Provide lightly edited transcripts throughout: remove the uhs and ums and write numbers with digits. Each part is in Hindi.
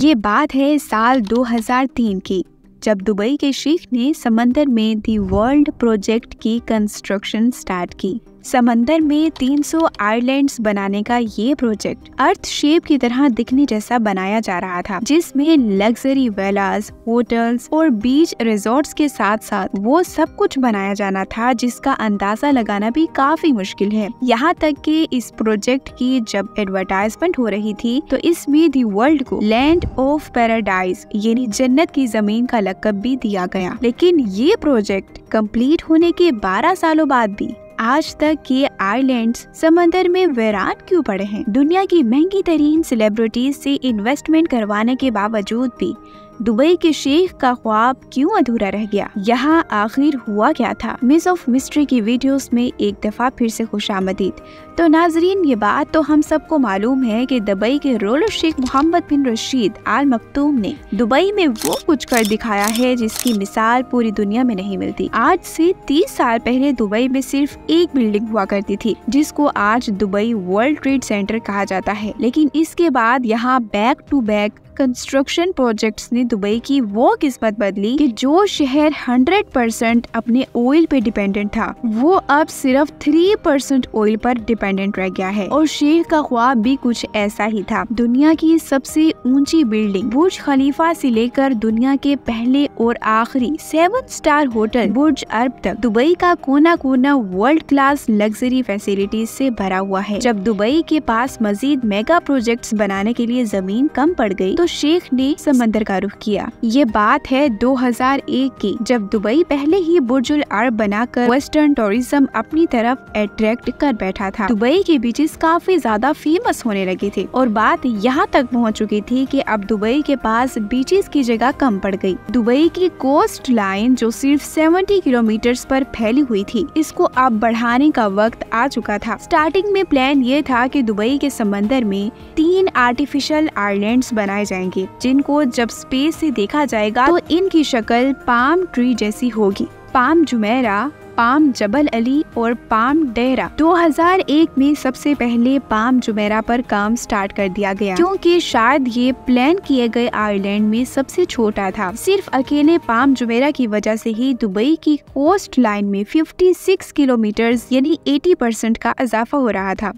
ये बात है साल 2003 की, जब दुबई के शेख ने समंदर में दी वर्ल्ड प्रोजेक्ट की कंस्ट्रक्शन स्टार्ट की। समंदर में 300 आइलैंड्स बनाने का ये प्रोजेक्ट अर्थ शेप की तरह दिखने जैसा बनाया जा रहा था, जिसमें लग्जरी विलास, होटल्स और बीच रिजॉर्ट्स के साथ साथ वो सब कुछ बनाया जाना था जिसका अंदाजा लगाना भी काफी मुश्किल है। यहाँ तक कि इस प्रोजेक्ट की जब एडवर्टाइजमेंट हो रही थी तो इसमें दी वर्ल्ड को लैंड ऑफ पैराडाइज यानी जन्नत की जमीन का लक़ब भी दिया गया। लेकिन ये प्रोजेक्ट कंप्लीट होने के 12 सालों बाद भी आज तक ये आइलैंड्स समंदर में वीरान क्यों पड़े हैं? दुनिया की महंगी तरीन सेलिब्रिटीज से इन्वेस्टमेंट करवाने के बावजूद भी दुबई के शेख का ख्वाब क्यों अधूरा रह गया? यहाँ आखिर हुआ क्या था? मिस ऑफ मिस्ट्री की वीडियोस में एक दफा फिर से खुशामदीद। तो नाजरीन, ये बात तो हम सबको मालूम है कि दुबई के रूलर शेख मोहम्मद बिन रशीद आल मखतूम ने दुबई में वो कुछ कर दिखाया है जिसकी मिसाल पूरी दुनिया में नहीं मिलती। आज से 30 साल पहले दुबई में सिर्फ एक बिल्डिंग हुआ करती थी जिसको आज दुबई वर्ल्ड ट्रेड सेंटर कहा जाता है, लेकिन इसके बाद यहाँ back to back construction projects ने दुबई की वो किस्मत बदली कि जो शहर 100% अपने ऑयल पे डिपेंडेंट था वो अब सिर्फ 3% ऑयल पर डिपेंडेंट रह गया है। और शेख का ख्वाब भी कुछ ऐसा ही था। दुनिया की सबसे ऊंची बिल्डिंग बुर्ज खलीफा से लेकर दुनिया के पहले और आखिरी 7 स्टार होटल बुर्ज अरब तक दुबई का कोना कोना वर्ल्ड क्लास लग्जरी फैसिलिटीज से भरा हुआ है। जब दुबई के पास मजीद मेगा प्रोजेक्ट्स बनाने के लिए जमीन कम पड़ गई तो शेख ने समंदर का रुख किया। ये बात है 2001 की, जब दुबई पहले ही बुर्जुल अरब बनाकर वेस्टर्न टूरिज्म अपनी तरफ अट्रैक्ट कर बैठा था। दुबई के बीचेस काफी ज्यादा फेमस होने लगे थे और बात यहाँ तक पहुँच चुकी थी कि अब दुबई के पास बीचेस की जगह कम पड़ गई। दुबई की कोस्ट लाइन जो सिर्फ 70 किलोमीटर पर फैली हुई थी, इसको अब बढ़ाने का वक्त आ चुका था। स्टार्टिंग में प्लान ये था कि दुबई के समंदर में 3 आर्टिफिशियल आइलैंड्स बनाए जाएंगे, जिनको जब स्पेस से देखा जाएगा तो इनकी शक्ल पाम ट्री जैसी होगी। पाम जुमेरा, पाम जबल अली और पाम डेरा। 2001 में सबसे पहले पाम जुमेरा पर काम स्टार्ट कर दिया गया, क्योंकि शायद ये प्लान किए गए आइलैंड में सबसे छोटा था। सिर्फ अकेले पाम जुमेरा की वजह से ही दुबई की कोस्ट लाइन में 56 किलोमीटर यानी 80% का इजाफा हो रहा था।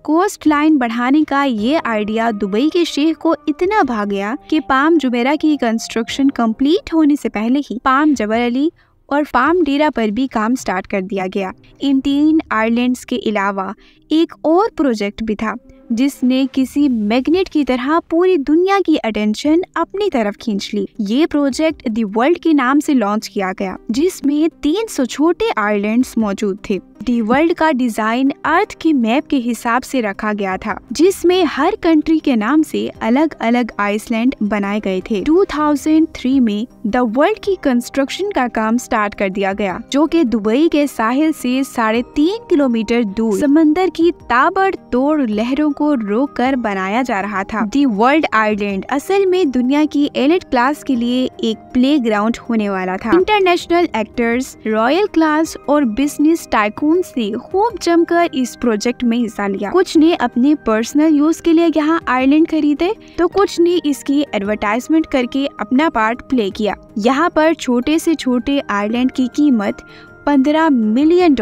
कोस्ट लाइन बढ़ाने का ये आइडिया दुबई के शेख को इतना भा गया कि पाम जुमेरा की कंस्ट्रक्शन कंप्लीट होने से पहले ही पाम जबल अली और पाम डेरा पर भी काम स्टार्ट कर दिया गया। इन 3 आइलैंड्स के अलावा एक और प्रोजेक्ट भी था जिसने किसी मैग्नेट की तरह पूरी दुनिया की अटेंशन अपनी तरफ खींच ली। ये प्रोजेक्ट दी वर्ल्ड के नाम से लॉन्च किया गया, जिसमें 300 छोटे आइलैंड्स मौजूद थे। दी वर्ल्ड का डिजाइन अर्थ के मैप के हिसाब से रखा गया था, जिसमें हर कंट्री के नाम से अलग अलग आइसलैंड बनाए गए थे। 2003 में द वर्ल्ड की कंस्ट्रक्शन का काम स्टार्ट कर दिया गया, जो कि दुबई के साहिल से 3.5 किलोमीटर दूर समंदर की ताबड़तोड़ लहरों को रोक कर बनाया जा रहा था। दी वर्ल्ड आइलैंड असल में दुनिया की एलिट क्लास के लिए एक प्लेग्राउंड होने वाला था। इंटरनेशनल एक्टर्स, रॉयल क्लास और बिजनेस टाइकून से खूब जमकर इस प्रोजेक्ट में हिस्सा लिया। कुछ ने अपने पर्सनल यूज के लिए यहाँ आइलैंड खरीदे तो कुछ ने इसकी एडवर्टाइजमेंट करके अपना पार्ट प्ले किया। यहाँ पर छोटे से छोटे आइलैंड की कीमत $15 मिलियन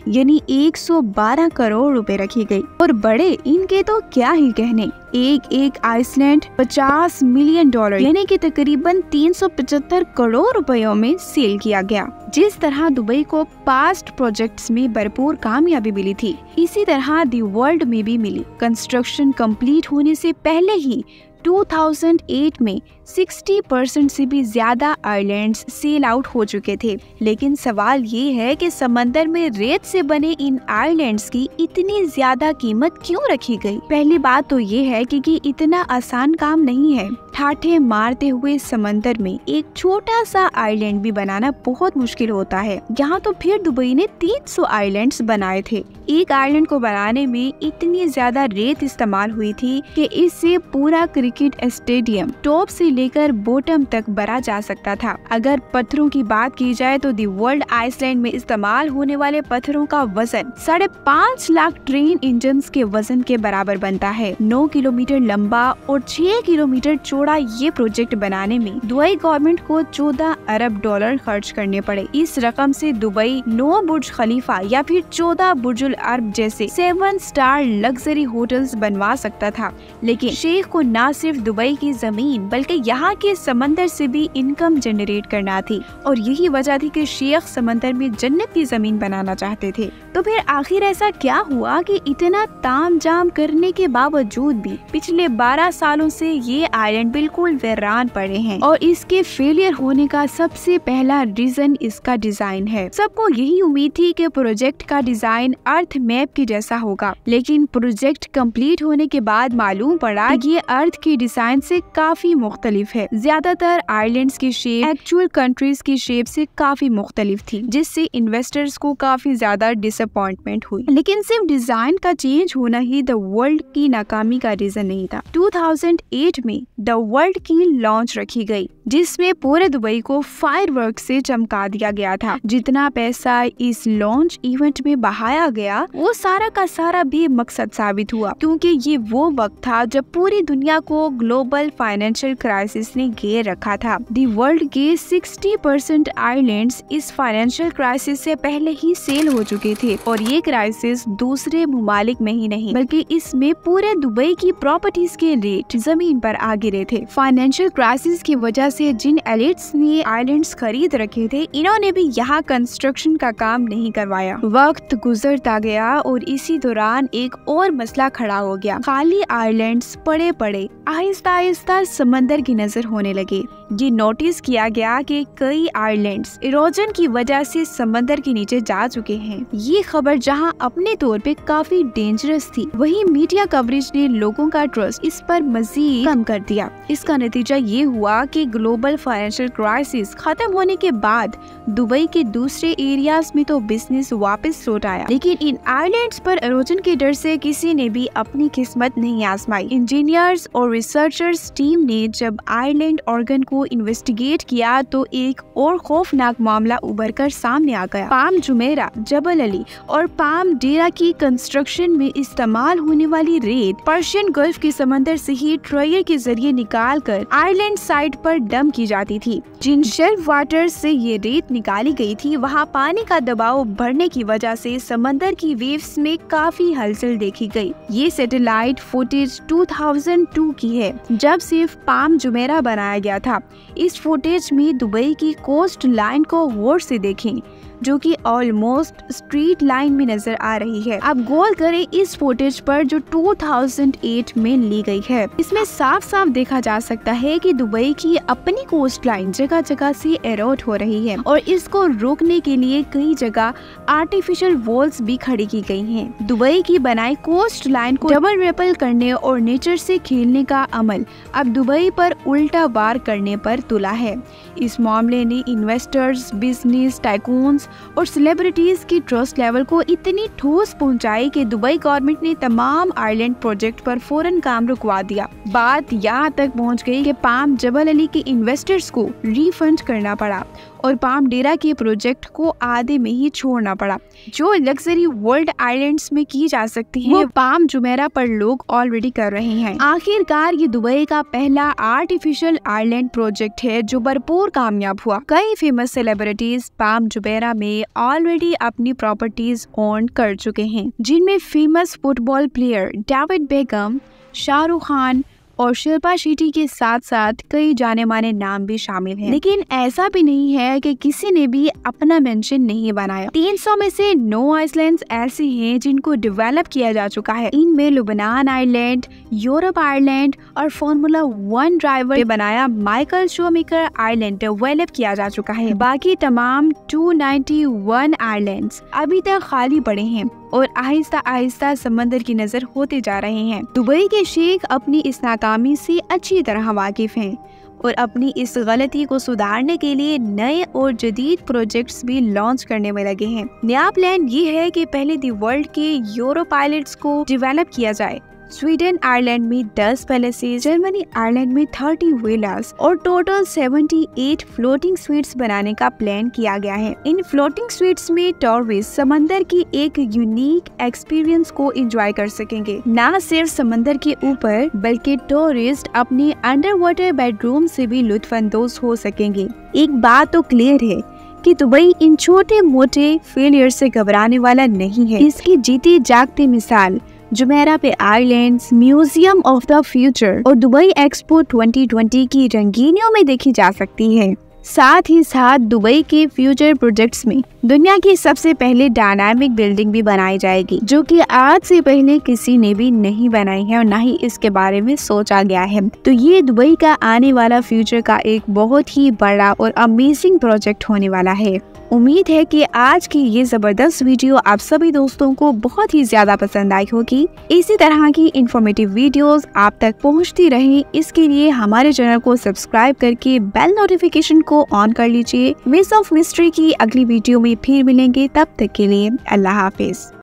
यानी 112 करोड़ रुपए रखी गई, और बड़े इनके तो क्या ही कहने। एक आइसलैंड $50 मिलियन यानी कि तकरीबन 375 करोड़ रुपयों में सेल किया गया। जिस तरह दुबई को पास्ट प्रोजेक्ट्स में भरपूर कामयाबी मिली थी, इसी तरह दी वर्ल्ड में भी मिली। कंस्ट्रक्शन कंप्लीट होने से पहले ही 2008 में 60% से भी ज्यादा आइलैंड्स सेल आउट हो चुके थे। लेकिन सवाल ये है कि समंदर में रेत से बने इन आइलैंड्स की इतनी ज्यादा कीमत क्यों रखी गई? पहली बात तो ये है कि इतना आसान काम नहीं है। ठाठे मारते हुए समंदर में एक छोटा सा आइलैंड भी बनाना बहुत मुश्किल होता है। यहाँ तो फिर दुबई ने 300 आइलैंड्स बनाए थे। एक आइलैंड को बनाने में इतनी ज्यादा रेत इस्तेमाल हुई थी कि इससे पूरा क्रिकेट स्टेडियम टॉप से लेकर बॉटम तक भरा जा सकता था। अगर पत्थरों की बात की जाए तो दी वर्ल्ड आइसलैंड में इस्तेमाल होने वाले पत्थरों का वजन 5.5 लाख ट्रेन इंजन के वजन के बराबर बनता है। 9 किलोमीटर लंबा और 6 किलोमीटर चौड़ा तोड़ा ये प्रोजेक्ट बनाने में दुबई गवर्नमेंट को 14 अरब डॉलर खर्च करने पड़े। इस रकम से दुबई 9 बुर्ज खलीफा या फिर 14 बुर्जुल अरब जैसे 7 स्टार लग्जरी होटल्स बनवा सकता था। लेकिन शेख को न सिर्फ दुबई की जमीन बल्कि यहाँ के समंदर से भी इनकम जनरेट करना थी और यही वजह थी कि शेख समंदर में जन्नत की जमीन बनाना चाहते थे। तो फिर आखिर ऐसा क्या हुआ कि इतना तामझाम करने के बावजूद भी पिछले 12 सालों से ये आइलैंड बिल्कुल वीरान पड़े हैं? और इसके फेलियर होने का सबसे पहला रीजन इसका डिजाइन है। सबको यही उम्मीद थी कि प्रोजेक्ट का डिजाइन अर्थ मैप के जैसा होगा, लेकिन प्रोजेक्ट कंप्लीट होने के बाद मालूम पड़ा कि ये अर्थ के डिजाइन से काफी मुख्तलिफ है। ज्यादातर आइलैंड्स की शेप एक्चुअल कंट्रीज की शेप से काफी मुख्तलिफ थी, जिससे इन्वेस्टर्स को काफी ज्यादा डिसअपॉइंटमेंट हुई। लेकिन सिर्फ डिजाइन का चेंज होना ही द वर्ल्ड की नाकामी का रीजन नहीं था। 2008 में द वर्ल्ड की लॉन्च रखी गई, जिसमें पूरे दुबई को फायरवर्क से चमका दिया गया था। जितना पैसा इस लॉन्च इवेंट में बहाया गया वो सारा का सारा बेमकसद साबित हुआ, क्योंकि ये वो वक्त था जब पूरी दुनिया को ग्लोबल फाइनेंशियल क्राइसिस ने घेर रखा था। दी वर्ल्ड के 60% आइलैंड्स इस फाइनेंशियल क्राइसिस से पहले ही सेल हो चुके थे और ये क्राइसिस दूसरे ममालिक में ही नहीं बल्कि इसमें पूरे दुबई की प्रॉपर्टीज के रेट जमीन पर आ गिरे थे। फाइनेंशियल क्राइसिस की वजह से जिन एलिट्स ने आइलैंड्स खरीद रखे थे, इन्होंने भी यहाँ कंस्ट्रक्शन का काम नहीं करवाया। वक्त गुजरता गया और इसी दौरान एक और मसला खड़ा हो गया। खाली आइलैंड्स पड़े पड़े आहिस्ता आहिस्ता समंदर की नजर होने लगे। ये नोटिस किया गया कि कई आइलैंड्स इरोजन की वजह से समंदर के नीचे जा चुके हैं। ये खबर जहां अपने तौर पे काफी डेंजरस थी, वहीं मीडिया कवरेज ने लोगों का ट्रस्ट इस पर मजीद कम कर दिया। इसका नतीजा ये हुआ कि ग्लोबल फाइनेंशियल क्राइसिस खत्म होने के बाद दुबई के दूसरे एरियाज में तो बिजनेस वापस लौट आया, लेकिन इन आइलैंड्स पर इरोजन के डर से किसी ने भी अपनी किस्मत नहीं आजमाई। इंजीनियर्स और रिसर्चर्स टीम ने जब आइलैंड ऑर्गन को इन्वेस्टिगेट किया तो एक और खौफनाक मामला उभर कर सामने आ गया। पाम जुमेरा, जबल अली और पाम डेरा की कंस्ट्रक्शन में इस्तेमाल होने वाली रेत पर्शियन गल्फ के समंदर से ही ट्रॉयर के जरिए निकाल कर आइलैंड साइड पर डंप की जाती थी। जिन शेल्फ वाटर से ये रेत निकाली गई थी, वहाँ पानी का दबाव बढ़ने की वजह से समंदर की वेव्स में काफी हलचल देखी गई। ये सैटेलाइट फुटेज 2002 की है, जब सिर्फ पाम जुमेरा बनाया गया था। इस फुटेज में दुबई की कोस्ट लाइन को गौर से देखें, जो कि ऑलमोस्ट स्ट्रीट लाइन में नजर आ रही है। अब गौर करें इस फुटेज पर जो 2008 में ली गई है। इसमें साफ साफ देखा जा सकता है कि दुबई की अपनी कोस्ट लाइन जगह जगह से एरोड हो रही है और इसको रोकने के लिए कई जगह आर्टिफिशियल वॉल्स भी खड़ी की गई हैं। दुबई की बनाई कोस्ट लाइन को डबल रेपल करने और नेचर से खेलने का अमल अब दुबई पर उल्टा वार करने पर तुला है। इस मामले ने इन्वेस्टर्स, बिजनेस टाइकून्स और सेलिब्रिटीज की ट्रस्ट लेवल को इतनी ठोस पहुंचाई कि दुबई गवर्नमेंट ने तमाम आइलैंड प्रोजेक्ट पर फौरन काम रुकवा दिया। बात यहाँ तक पहुँच गई कि पाम जबल अली के इन्वेस्टर्स को रिफंड करना पड़ा और पाम डेरा के प्रोजेक्ट को आधे में ही छोड़ना पड़ा। जो लग्जरी वर्ल्ड आइलैंड्स में की जा सकती है, वो पाम जुमेरा पर लोग ऑलरेडी कर रहे हैं। आखिरकार ये दुबई का पहला आर्टिफिशियल आइलैंड प्रोजेक्ट है जो भरपूर कामयाब हुआ। कई फेमस सेलिब्रिटीज पाम जुमेरा में ऑलरेडी अपनी प्रॉपर्टीज ओन कर चुके हैं, जिनमें famous football player David Beckham, Shahrukh Khan और शिल्पा शेट्टी के साथ साथ कई जाने माने नाम भी शामिल हैं। लेकिन ऐसा भी नहीं है कि किसी ने भी अपना मेंशन नहीं बनाया। 300 में से 9 आइलैंड्स ऐसे हैं जिनको डेवलप किया जा चुका है। इनमें लुबनान आइलैंड, यूरोप आइलैंड और फॉर्मूला 1 ड्राइवर ने बनाया माइकल शूमेकर आइलैंड डेवलप किया जा चुका है। बाकी तमाम 291 आइलैंड्स अभी तक खाली पड़े हैं और आहिस्ता आहिस्ता समंदर की नजर होते जा रहे हैं। दुबई के शेख अपनी इस नाकामी से अच्छी तरह वाकिफ हैं और अपनी इस गलती को सुधारने के लिए नए और जदीद प्रोजेक्ट्स भी लॉन्च करने में लगे हैं। नया प्लान ये है कि पहले दी वर्ल्ड के यूरोप आइलैंड्स को डेवलप किया जाए, स्वीडन आयरलैंड में 10 पैलेसेस, जर्मनी आयरलैंड में 30 विलास और टोटल 78 फ्लोटिंग स्वीट्स बनाने का प्लान किया गया है। इन फ्लोटिंग स्वीट्स में टूरिस्ट समंदर की एक यूनिक एक्सपीरियंस को एंजॉय कर सकेंगे। न सिर्फ समंदर के ऊपर बल्कि टूरिस्ट अपने अंडर वाटर बेडरूम से भी लुत्फानंदोज हो सकेंगे। एक बात तो क्लियर है कि दुबई इन छोटे मोटे फेलियर से घबराने वाला नहीं है। इसकी जीती जागती मिसाल जुमेरा पे islands, museum of the future और दुबई एक्सपो 2020 की रंगीनियों में देखी जा सकती है। साथ ही साथ दुबई के फ्यूचर प्रोजेक्ट्स में दुनिया की सबसे पहले डायनामिक बिल्डिंग भी बनाई जाएगी, जो कि आज से पहले किसी ने भी नहीं बनाई है और ना ही इसके बारे में सोचा गया है। तो ये दुबई का आने वाला फ्यूचर का एक बहुत ही बड़ा और अमेजिंग प्रोजेक्ट होने वाला है। उम्मीद है कि आज की ये जबरदस्त वीडियो आप सभी दोस्तों को बहुत ही ज्यादा पसंद आई होगी। इसी तरह की इंफॉर्मेटिव वीडियोस आप तक पहुंचती रहे, इसके लिए हमारे चैनल को सब्सक्राइब करके बेल नोटिफिकेशन को ऑन कर लीजिए। मिस ऑफ मिस्ट्री की अगली वीडियो में फिर मिलेंगे, तब तक के लिए अल्लाह हाफिज।